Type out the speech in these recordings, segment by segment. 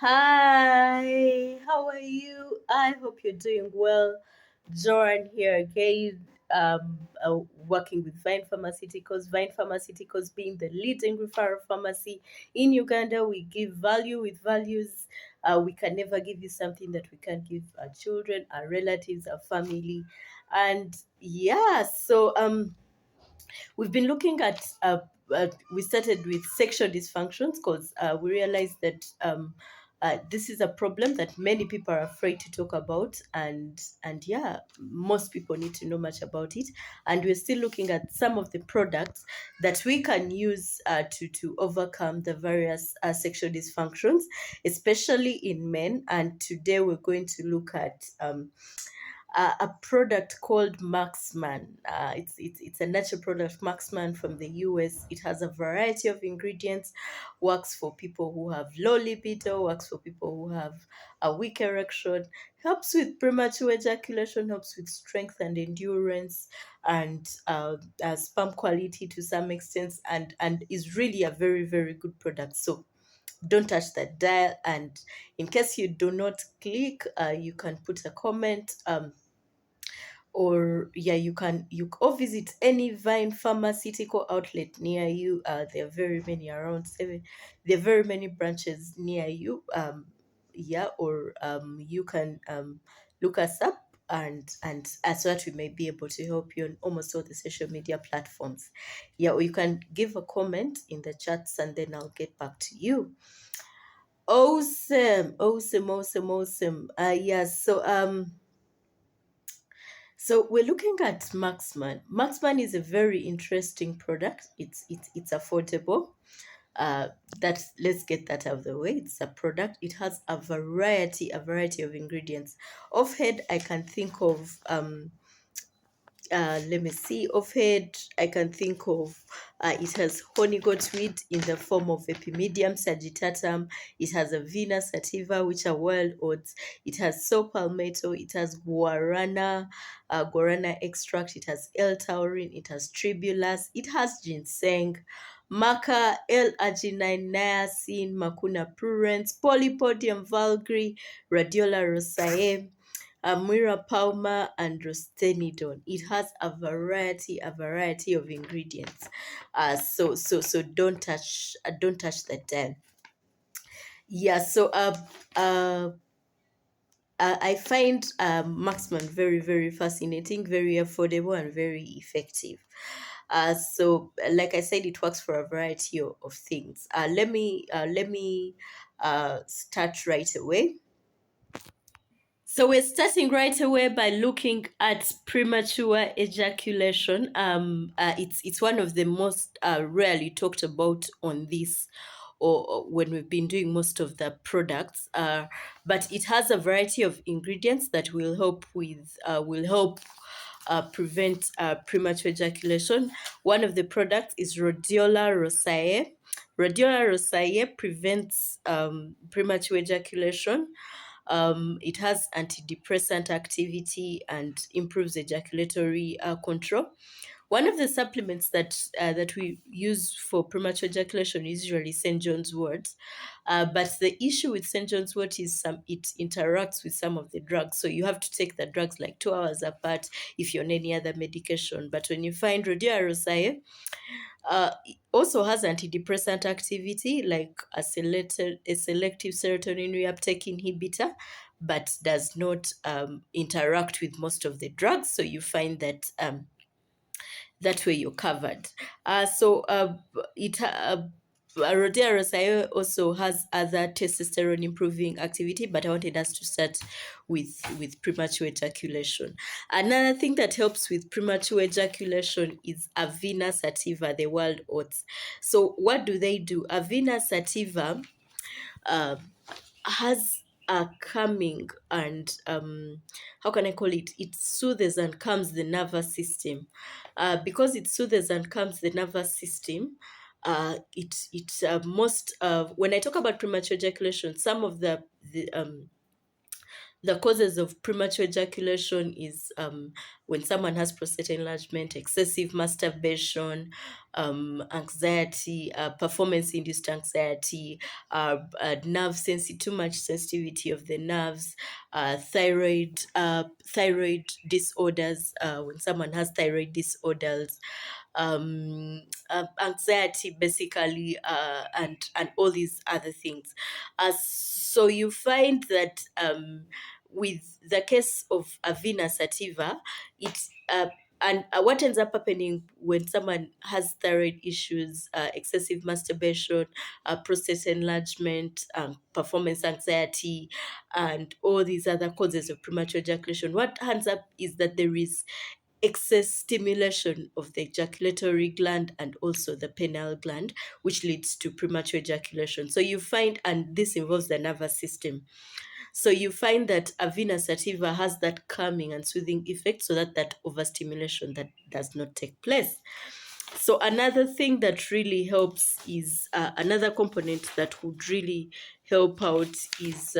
Hi, how are you? I hope you're doing well. Joran here again, working with Vine Pharmaceuticals. Vine Pharmaceuticals being the leading referral pharmacy in Uganda. We give value with values. We can never give you something that we can't give our children, our relatives, our family. And yeah, we've been looking at we started with sexual dysfunctions because we realized that this is a problem that many people are afraid to talk about, and yeah, most people need to know much about it. And we're still looking at some of the products that we can use to overcome the various sexual dysfunctions, especially in men. And today we're going to look at a product called Marksman. It's a natural product, Marksman from the US. It has a variety of ingredients. Works for people who have low libido. Works for people who have a weak erection. Helps with premature ejaculation. Helps with strength and endurance, and sperm quality to some extent. And is really a very good product. So don't touch that dial. And in case you do not click, you can put a comment. Or yeah, you or visit any Vine pharmaceutical outlet near you. There are very many, around seven. There are very many branches near you. Yeah, or you can look us up, and as that we may be able to help you on almost all the social media platforms. Yeah, or you can give a comment in the chats, and then I'll get back to you. Awesome. Yeah, so we're looking at Marksman. Marksman is a very interesting product. It's affordable. Uh, that Let's get that out of the way. It's a product. It has a variety of ingredients. Offhand, I can think of let me see, offhand I can think of it has honey goatweed in the form of Epimedium sagittatum. It has a Venus sativa, which are wild oats. It has saw palmetto. It has guarana extract. It has L-taurine. It has tribulus. It has ginseng, maca, L-arginine, niacin, macuna prurens, Polypodium vulgare, Radiola rosae, Amira Palmer, and Rostenidone. It has a variety of ingredients. So don't touch that dial. Yeah. I find Marksman very fascinating, very affordable, and very effective. Like I said, it works for a variety of things. Let me start right away. So we're starting right away by looking at premature ejaculation. It's one of the most rarely talked about on this, or when we've been doing most of the products. But it has a variety of ingredients that will help prevent premature ejaculation. One of the products is Rhodiola rosae. Rhodiola rosae prevents premature ejaculation. It has antidepressant activity and improves ejaculatory control. One of the supplements that we use for premature ejaculation is usually St. John's wort. But the issue with St. John's wort is it interacts with some of the drugs. So you have to take the drugs like 2 hours apart if you're on any other medication. But when you find Rhodiola rosae, it also has antidepressant activity like a selective serotonin reuptake inhibitor, but does not interact with most of the drugs. So you find that way you're covered. It Rodea Rosae also has other testosterone improving activity, but I wanted us to start with premature ejaculation. Another thing that helps with premature ejaculation is Avena sativa, the wild oats. So what do they do? Avena sativa uh, has a calming and how can I call it? It soothes and calms the nervous system. Because it soothes and calms the nervous system, it most when I talk about premature ejaculation, some of the The causes of premature ejaculation is when someone has prostate enlargement, excessive masturbation, anxiety, performance-induced anxiety, nerve sensitivity, too much sensitivity of the nerves, thyroid disorders. When someone has thyroid disorders, anxiety, basically, and all these other things. So you find that with the case of a vena sativa, it and what ends up happening when someone has thyroid issues, excessive masturbation, prostate enlargement, performance anxiety, and all these other causes of premature ejaculation, what ends up is that there is excess stimulation of the ejaculatory gland and also the pineal gland, which leads to premature ejaculation. So you find, and this involves the nervous system. So you find that Avena sativa has that calming and soothing effect, so that that overstimulation that does not take place. So another thing that really helps is another component that would really help out is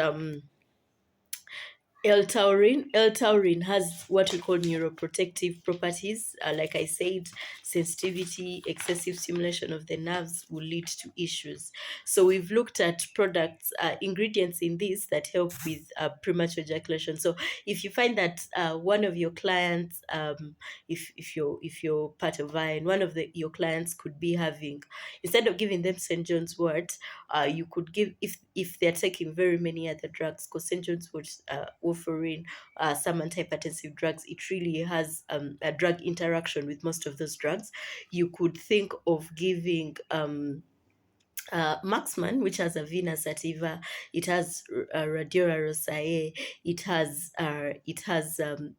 L-taurine. L-taurine has what we call neuroprotective properties. Like I said, sensitivity, excessive stimulation of the nerves will lead to issues. So we've looked at products, ingredients in this that help with premature ejaculation. So if you find that one of your clients, if you're part of VINE, one of your clients could be having, instead of giving them St. John's wort, you could give, if they're taking very many other drugs, because St. John's wort, warfarin, some antihypertensive drugs, it really has a drug interaction with most of those drugs. You could think of giving Marksman, which has a Vena sativa, it has Radiora rosae, it has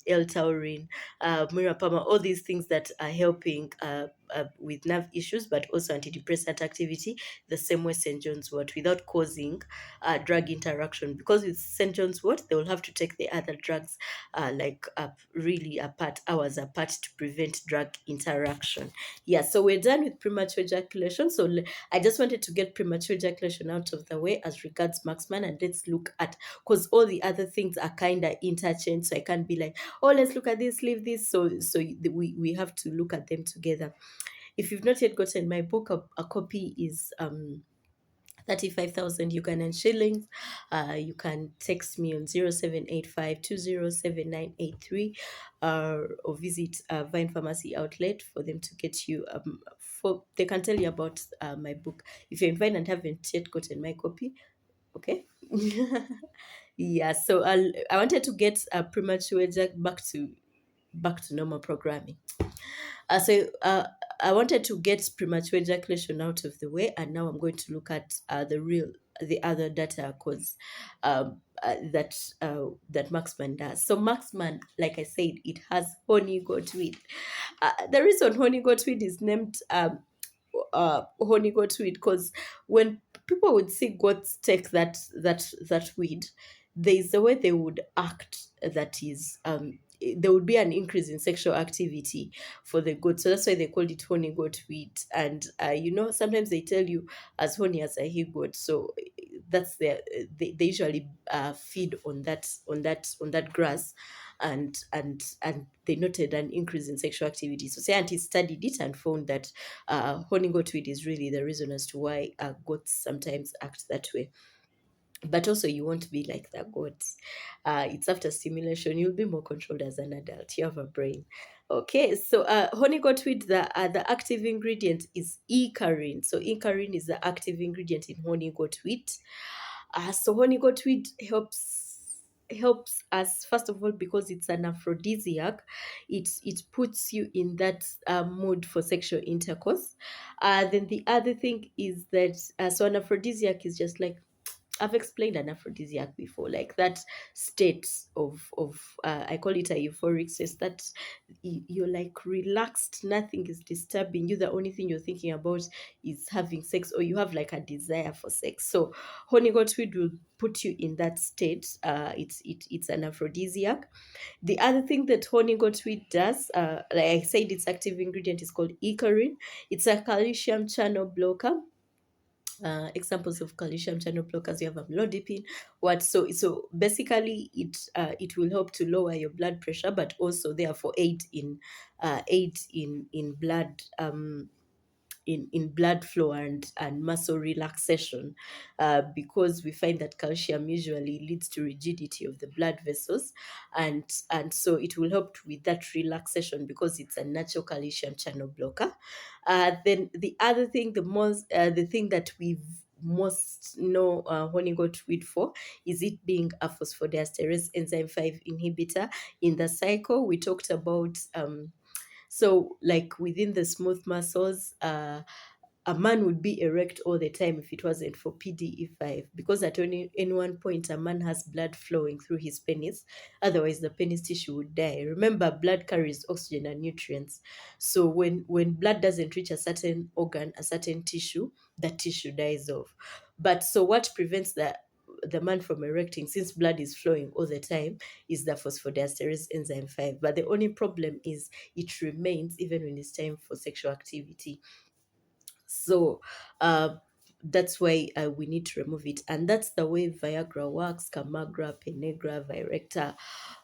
L-taurine, Mirapama, all these things that are helping with nerve issues, but also antidepressant activity, the same way St. John's wort, without causing drug interaction. Because with St. John's wort, they will have to take the other drugs really apart, hours apart, to prevent drug interaction. Yeah, so we're done with premature ejaculation. So I just wanted to get premature ejaculation out of the way as regards Marksman, and let's look at, because all the other things are kind of interchanged. So I can't be like, oh, let's look at this, leave this. So we have to look at them together. If you've not yet gotten my book, a copy is 35,000 Ugandan shillings. You can text me on 0785 or visit Vine Pharmacy outlet for them to get you, they can tell you about my book. If you're in Vine and haven't yet gotten my copy, okay. Yeah, so I wanted to get premature back to normal programming. So I wanted to get premature ejaculation out of the way, and now I'm going to look at the other data cause that Marksman does. So Marksman, like I said, it has honey goat weed. The reason honey goat weed is named honey goat weed, because when people would see goats take that weed, there is a way they would act, that is there would be an increase in sexual activity for the goat. So that's why they called it honey goat weed. And sometimes they tell you as honey as a he goat. So that's they usually feed on that grass, and they noted an increase in sexual activity. So scientists studied it and found that honey goat weed is really the reason as to why goats sometimes act that way. But also, you won't be like the goats. It's after stimulation. You'll be more controlled as an adult. You have a brain. Okay, so honey goat weed, the active ingredient is ikarin. So ikarin is the active ingredient in honey goat weed. So honey goat weed helps us, first of all, because it's an aphrodisiac. It puts you in that mood for sexual intercourse. Then the other thing is that so an aphrodisiac is just like, I've explained an aphrodisiac before, like that state of I call it a euphoric state, that you're like relaxed, nothing is disturbing you. The only thing you're thinking about is having sex, or you have like a desire for sex. So honey goat weed will put you in that state. It's an aphrodisiac. The other thing that honey goat weed does, like I said, its active ingredient is called ikarin. It's a calcium channel blocker. Examples of calcium channel blockers, you have amlodipine. What so basically it will help to lower your blood pressure, but also therefore aid in blood in blood flow and muscle relaxation, because we find that calcium usually leads to rigidity of the blood vessels, and so it will help with that relaxation because it's a natural calcium channel blocker. Then the other thing, the thing that we've most know honey goat weed for is it being a phosphodiesterase enzyme 5 inhibitor. In the cycle we talked about, so, like within the smooth muscles, a man would be erect all the time if it wasn't for PDE5, because at any one point a man has blood flowing through his penis. Otherwise, the penis tissue would die. Remember, blood carries oxygen and nutrients. So when blood doesn't reach a certain organ, a certain tissue, that tissue dies off. But so what prevents the man from erecting, since blood is flowing all the time, is the phosphodiesterase enzyme 5. But the only problem is it remains even when it's time for sexual activity. So that's why we need to remove it. And that's the way Viagra works, Camagra, Penegra, Virecta,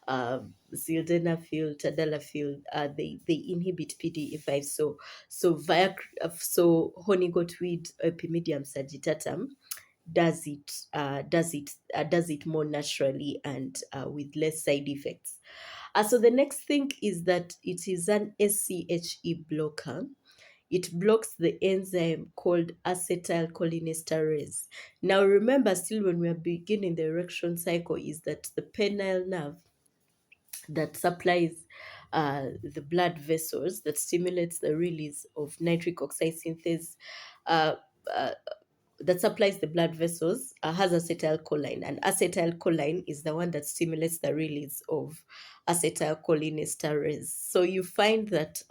sildenafil, tadalafil, they inhibit PDE5. So honey goat weed, Epimedium sagittatum, does it more naturally and with less side effects. So the next thing is that it is an SCHE blocker. It blocks the enzyme called acetylcholinesterase. Now remember, still when we are beginning the erection cycle, is that the penile nerve that supplies the blood vessels, that stimulates the release of nitric oxide synthase, uh, uh, that supplies the blood vessels, has acetylcholine, and acetylcholine is the one that stimulates the release of acetylcholinesterase. So you find that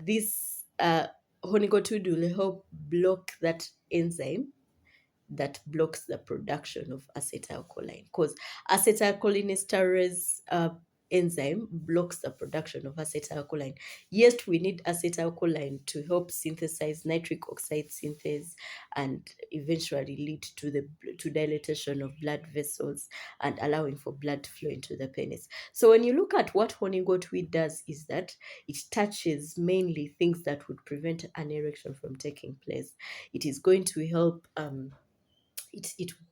this honigotud will help block that enzyme that blocks the production of acetylcholine, because acetylcholinesterase enzyme blocks the production of acetylcholine. Yes, we need acetylcholine to help synthesize nitric oxide synthase and eventually lead to the to dilatation of blood vessels and allowing for blood flow into the penis. So when you look at what honey goat weed does, is that it touches mainly things that would prevent an erection from taking place. It is going to help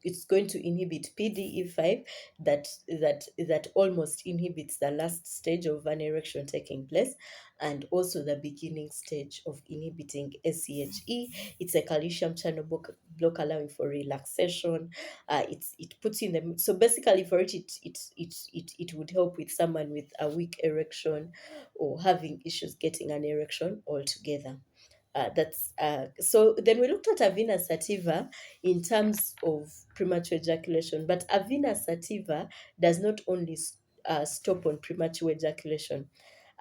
it's going to inhibit PDE5, that almost inhibits the last stage of an erection taking place, and also the beginning stage of inhibiting SCHE. It's a calcium channel block allowing for relaxation. It puts in the, so basically for it would help with someone with a weak erection or having issues getting an erection altogether. That's So then we looked at Avena sativa in terms of premature ejaculation, but Avena sativa does not only stop on premature ejaculation.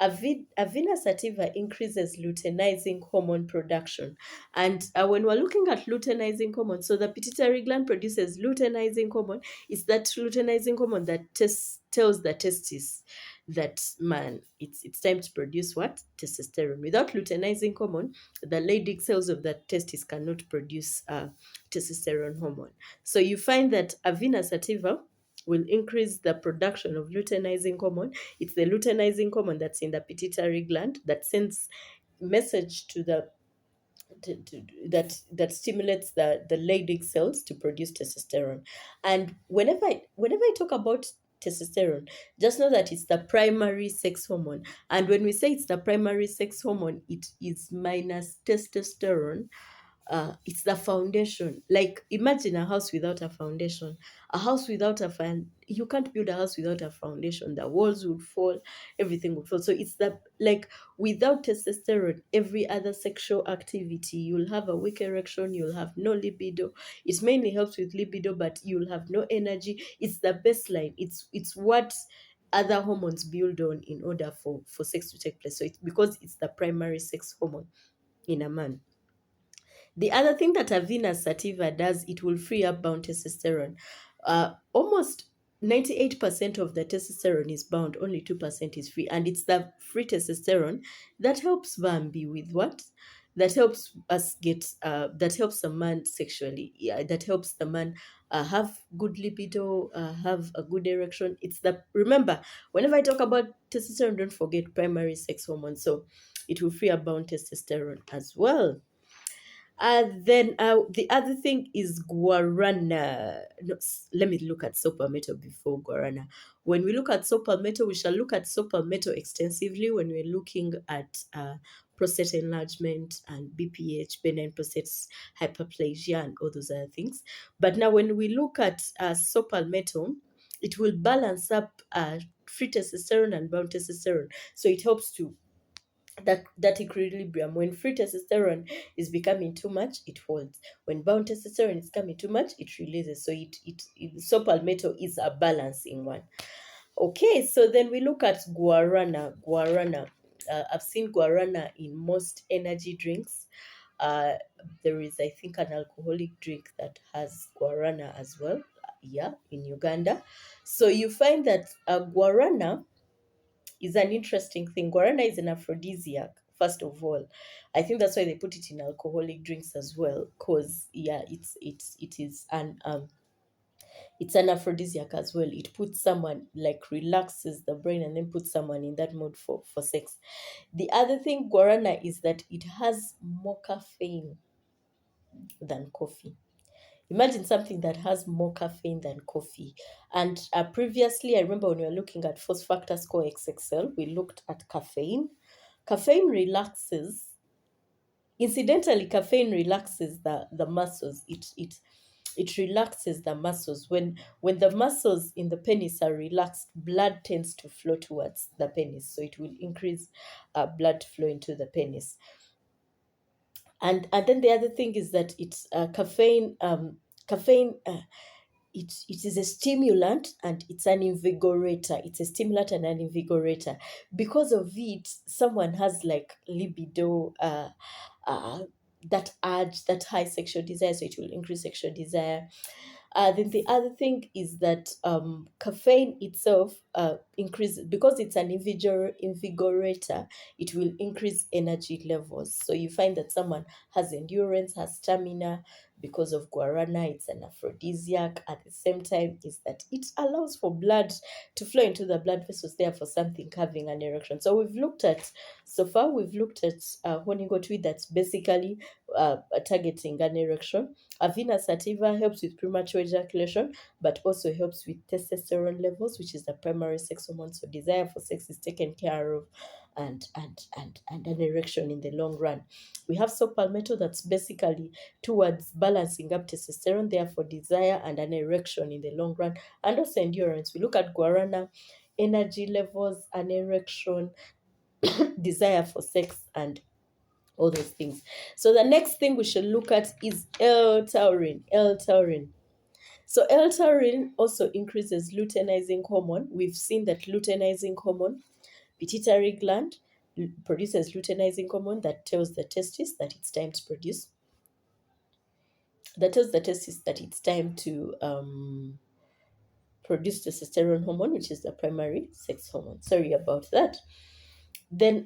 Avena sativa increases luteinizing hormone production. And when we're looking at luteinizing hormone, so the pituitary gland produces luteinizing hormone. It's that luteinizing hormone that tells the testis that, man, it's time to produce what? Testosterone. Without luteinizing hormone, the Leydig cells of the testis cannot produce testosterone hormone. So you find that Avena sativa will increase the production of luteinizing hormone. It's the luteinizing hormone that's in the pituitary gland that sends message to the that stimulates the Leydig cells to produce testosterone. And whenever I talk about testosterone, just know that it's the primary sex hormone. And when we say it's the primary sex hormone, it is minus testosterone. It's the foundation. Like, imagine a house without a foundation. A house without you can't build a house without a foundation. The walls would fall, everything would fall. So it's the, like, without testosterone, every other sexual activity, you'll have a weak erection, you'll have no libido. It mainly helps with libido, but you'll have no energy. It's the baseline. It's what other hormones build on in order for sex to take place. So it's because it's the primary sex hormone in a man. The other thing that Avena sativa does, it will free up bound testosterone. Almost 98% of the testosterone is bound, only 2% is free. And it's the free testosterone that helps Bambi with what? that helps us get that helps a man sexually, yeah, that helps the man have good libido, have a good erection. It's the remember, whenever I talk about testosterone, don't forget primary sex hormone, so it will free up bound testosterone as well. Then the other thing is guarana. No, let me look at saw palmetto before guarana. When we look at saw palmetto, we shall look at saw palmetto extensively when we're looking at prostate enlargement and BPH, benign prostate hyperplasia, and all those other things. But now, when we look at saw palmetto, it will balance up free testosterone and bound testosterone. So it helps to that equilibrium. When free testosterone is becoming too much, it holds. When bound testosterone is coming too much, it releases. So so palmetto is a balancing one. Okay, so then we look at guarana. Guarana. I've seen guarana in most energy drinks. Uh, there is, I think, an alcoholic drink that has guarana as well. Yeah, in Uganda. So you find that guarana is an interesting thing. Guarana is an aphrodisiac, first of all. I think that's why they put it in alcoholic drinks as well. Cause yeah, it's an aphrodisiac as well. It puts someone like relaxes the brain and then puts someone in that mood for sex. The other thing guarana is that it has more caffeine than coffee. Imagine something that has more caffeine than coffee. And previously, I remember when we were looking at force factor score XXL, we looked at caffeine. Caffeine relaxes. Incidentally, caffeine relaxes the muscles. It relaxes the muscles. When the muscles in the penis are relaxed, blood tends to flow towards the penis. So it will increase blood flow into the penis. And then the other thing is that it's caffeine it is a stimulant and it's an invigorator. It's a stimulant and an invigorator. Because of it, someone has like libido, uh, that urge, that high sexual desire, so it will increase sexual desire. Then the other thing is that caffeine itself increases because it's an invigorator. It will increase energy levels. So you find that someone has endurance, has stamina because of guarana. It's an aphrodisiac. At the same time, is that it allows for blood to flow into the blood vessels there for something having an erection. So so far we've looked at honeygoat that's basically targeting an erection. Avena sativa helps with premature ejaculation, but also helps with testosterone levels, which is the primary sex hormone. So desire for sex is taken care of, and an erection in the long run. We have saw palmetto that's basically towards balancing up testosterone, therefore desire and an erection in the long run, and also endurance. We look at guarana, energy levels, an erection, desire for sex, and all those things. So the next thing we should look at is L-taurine. L-taurine. So L-taurine also increases luteinizing hormone. We've seen that luteinizing hormone, pituitary gland produces luteinizing hormone that tells the testis that it's time to produce. That tells the testis that it's time to produce testosterone hormone, which is the primary sex hormone. Sorry about that. Then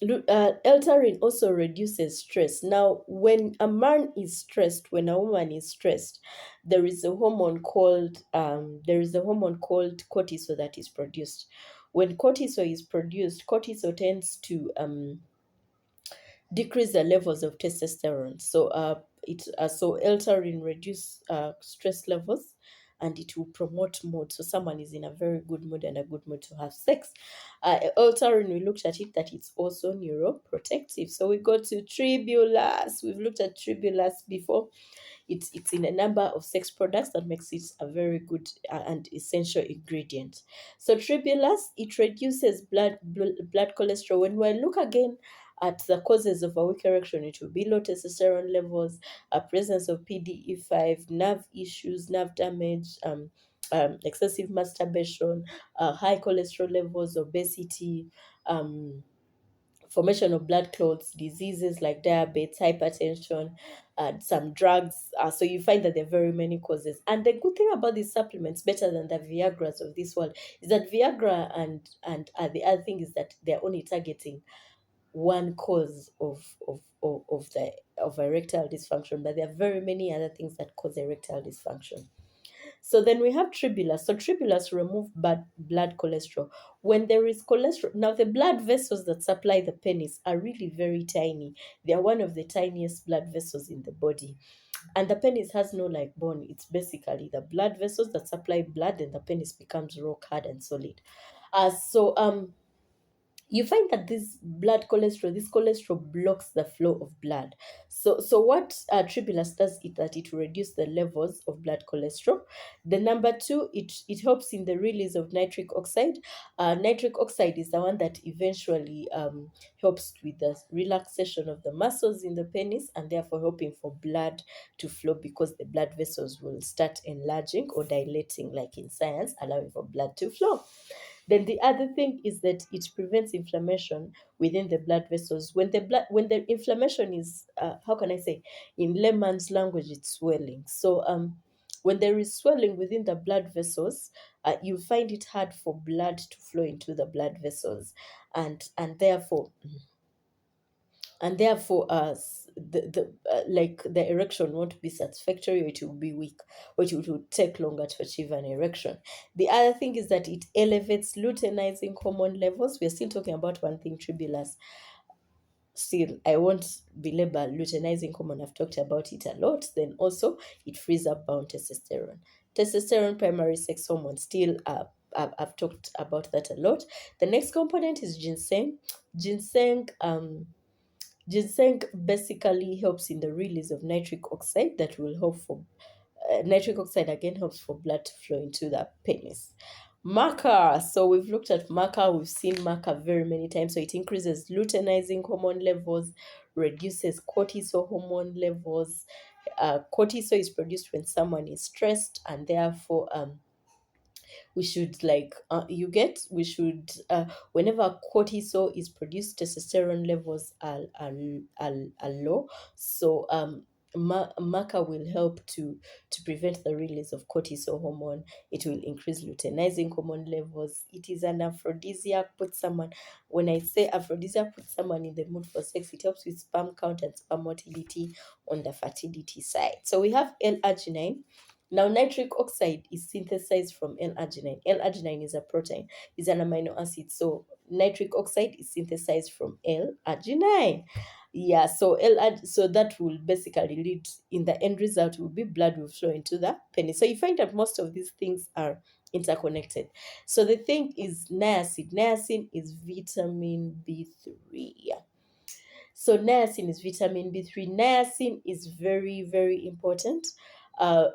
L-taurine also reduces stress. Now, when a man is stressed, when a woman is stressed, there is a hormone called cortisol that is produced. When cortisol is produced, cortisol tends to decrease the levels of testosterone. So L-taurine reduce stress levels, and it will promote mood. So someone is in a very good mood and a good mood to have sex. L-taurine, we looked at it that it's also neuroprotective. So we go to tribulus. We've looked at tribulus before. It's in a number of sex products that makes it a very good and essential ingredient. So tribulus, it reduces blood cholesterol. When we look again at the causes of a weak erection, it will be low testosterone levels, a presence of PDE5, nerve issues, nerve damage, excessive masturbation, high cholesterol levels, obesity, formation of blood clots, diseases like diabetes, hypertension, and some drugs. So you find that there are very many causes. And the good thing about these supplements, better than the Viagra's of this world, is that Viagra and the other thing is that they're only targeting one cause of erectile dysfunction, but there are very many other things that cause erectile dysfunction. So then we have tribulus. So tribulus remove blood cholesterol. When there is cholesterol, now the blood vessels that supply the penis are really very tiny. They are one of the tiniest blood vessels in the body. And the penis has no like bone. It's basically the blood vessels that supply blood, and the penis becomes rock hard and solid. So you find that this cholesterol blocks the flow of blood. So what tribulus does is that it will reduce the levels of blood cholesterol. The number two, it helps in the release of nitric oxide. Nitric oxide is the one that eventually helps with the relaxation of the muscles in the penis, and therefore helping for blood to flow, because the blood vessels will start enlarging or dilating, like in science, allowing for blood to flow. Then the other thing is that it prevents inflammation within the blood vessels. When the inflammation is, how can I say, in layman's language, it's swelling. So when there is swelling within the blood vessels, you find it hard for blood to flow into the blood vessels, and therefore the erection won't be satisfactory, or it will be weak, or it will take longer to achieve an erection. The other thing is that it elevates luteinizing hormone levels. We're still talking about one thing, tribulus. Still, I won't belabor luteinizing hormone. I've talked about it a lot. Then also it frees up bound testosterone, primary sex hormone. Still, I've talked about that a lot. The next component is ginseng. Ginseng basically helps in the release of nitric oxide that will help for nitric oxide again helps for blood to flow into the penis. Maca. So we've looked at maca. We've seen maca very many times. So it increases luteinizing hormone levels, reduces cortisol hormone levels. Cortisol is produced when someone is stressed, and therefore we should we should whenever cortisol is produced, testosterone levels are low. So maca will help to prevent the release of cortisol hormone. It will increase luteinizing hormone levels. It is an aphrodisiac. When I say aphrodisiac, put someone in the mood for sex. It helps with sperm count and sperm motility on the fertility side. So we have L-arginine. Now, nitric oxide is synthesized from L-arginine. L-arginine is a protein, is an amino acid. So nitric oxide is synthesized from L-arginine. Yeah, so that will basically lead, in the end result will be blood will flow into the penis. So you find that most of these things are interconnected. So the thing is niacin. Niacin is vitamin B3. Yeah. So niacin is vitamin B3. Niacin is very, very important.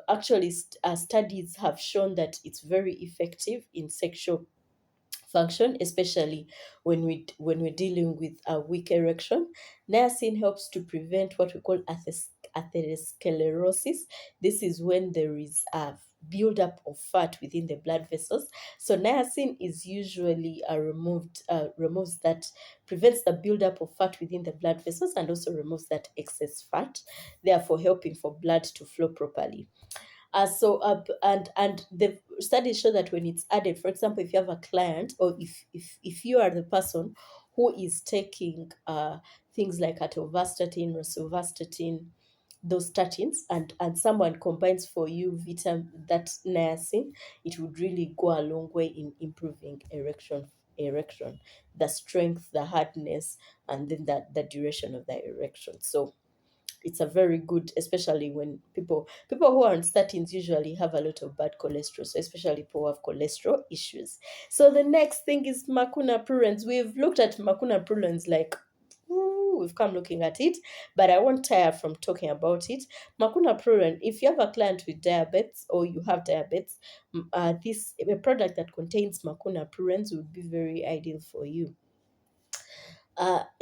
Actually, studies have shown that it's very effective in sexual function, especially when we're dealing with a weak erection. Niacin helps to prevent what we call atherosclerosis. This is when there is a buildup of fat within the blood vessels. So niacin is usually removes that, prevents the buildup of fat within the blood vessels, and also removes that excess fat, therefore helping for blood to flow properly. And the studies show that when it's added, for example, if you have a client, or if you are the person who is taking things like atorvastatin, rosuvastatin, those statins, and someone combines for you that niacin, it would really go a long way in improving erection, the strength, the hardness, and then the duration of the erection. So it's a very good, especially when people who are on statins usually have a lot of bad cholesterol. So especially people who have cholesterol issues. So the next thing is macuna prurens. We've looked at macuna prurens like, we've come looking at it, but I won't tire from talking about it. Macuna pruren, if you have a client with diabetes, or you have diabetes, this a product that contains macuna prurens would be very ideal for you.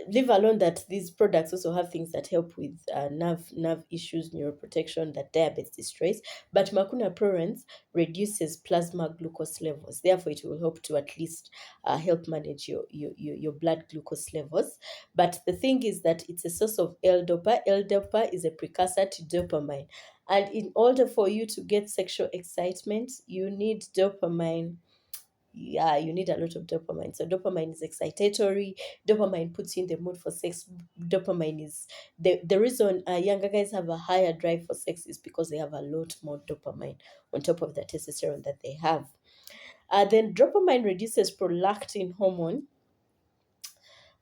Leave alone that these products also have things that help with nerve issues, neuroprotection that diabetes destroys. But macuna prurens reduces plasma glucose levels. Therefore, it will help to at least help manage your blood glucose levels. But the thing is that it's a source of L-dopa. L-dopa is a precursor to dopamine. And in order for you to get sexual excitement, you need dopamine Yeah, you need a lot of dopamine. So dopamine is excitatory. Dopamine puts you in the mood for sex. Dopamine is the reason younger guys have a higher drive for sex is because they have a lot more dopamine on top of the testosterone that they have. Then dopamine reduces prolactin hormone.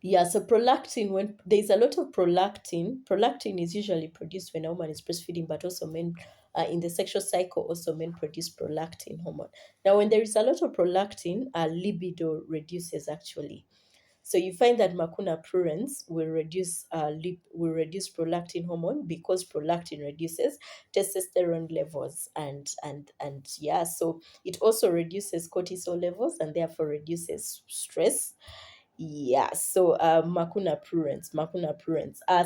Yeah, so prolactin, when there's a lot of prolactin is usually produced when a woman is breastfeeding, but also men in the sexual cycle, also men produce prolactin hormone. Now, when there is a lot of prolactin, libido reduces actually. So you find that Macuna prurens will reduce prolactin hormone because prolactin reduces testosterone levels and yeah, so it also reduces cortisol levels and therefore reduces stress. Yeah, so Macuna prurens.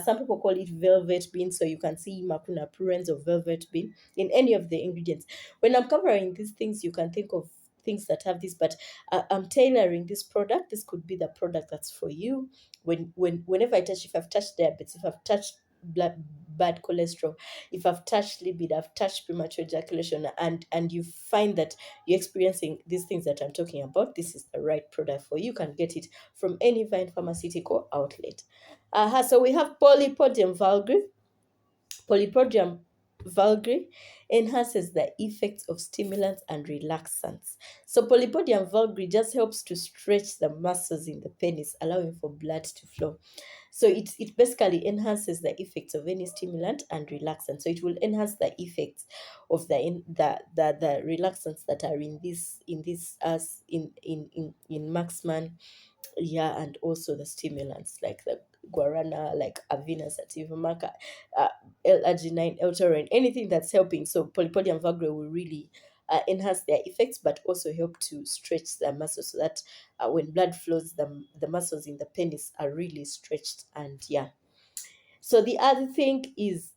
Some people call it velvet bean, so you can see Macuna prurens or velvet bean in any of the ingredients. When I'm covering these things, you can think of things that have this, but I'm tailoring this product. This could be the product that's for you. Whenever if I've touched diabetes, if I've touched bad cholesterol, if I've touched libido, I've touched premature ejaculation, and you find that you're experiencing these things that I'm talking about, this is the right product for you. You can get it from any fine pharmaceutical outlet. So we have Polypodium vulgare. Polypodium vulgare enhances the effects of stimulants and relaxants. So Polypodium vulgare just helps to stretch the muscles in the penis, allowing for blood to flow. So it basically enhances the effects of any stimulant and relaxant. So it will enhance the effects of the relaxants that are in this as in Maxman, yeah, and also the stimulants like the guarana, like avena sativa maca, uh, L-arginine, L-taurine, anything that's helping. So Polypodium vulgare will really enhance their effects, but also help to stretch the muscles so that when blood flows, the muscles in the penis are really stretched. And yeah, so the other thing is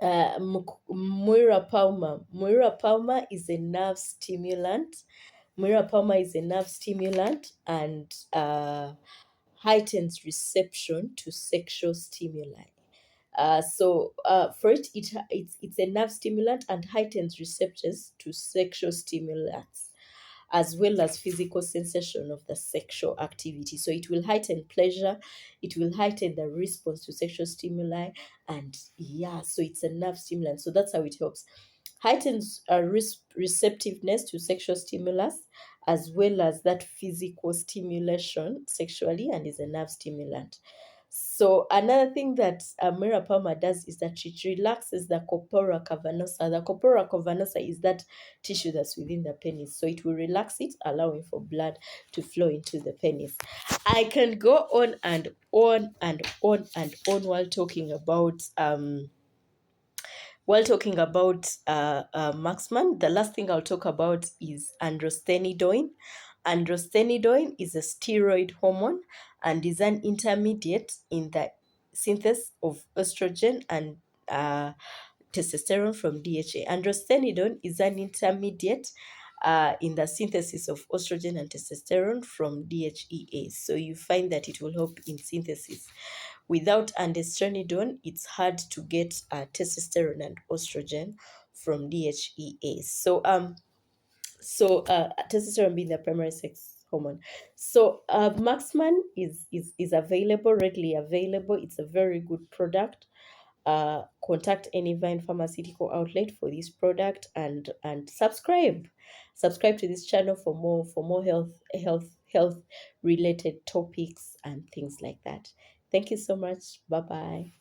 Muira palma. Muira palma is a nerve stimulant. Muira palma is a nerve stimulant and heightens reception to sexual stimuli. For it's a nerve stimulant and heightens receptors to sexual stimulants, as well as physical sensation of the sexual activity. So it will heighten pleasure, it will heighten the response to sexual stimuli, and yeah, so it's a nerve stimulant. So that's how it helps. Heightens receptiveness to sexual stimulus, as well as that physical stimulation sexually, and is a nerve stimulant. So another thing that Mirapalma does is that it relaxes the corpora cavernosa. The corpora cavernosa is that tissue that's within the penis. So it will relax it, allowing for blood to flow into the penis. I can go on and on and on and on while talking about Maxman. The last thing I'll talk about is androstenedione. Androstenedione is a steroid hormone and is an intermediate in the synthesis of estrogen and testosterone from DHA. Androstenedione is an intermediate in the synthesis of estrogen and testosterone from DHEA. So you find that it will help in synthesis. Without androstenedione, it's hard to get testosterone and estrogen from DHEA. So testosterone being the primary sex hormone. So Maxman is available, readily available. It's a very good product. Contact any Vine pharmaceutical outlet for this product, and subscribe to this channel for more health related topics and things like that. Thank you so much. Bye bye.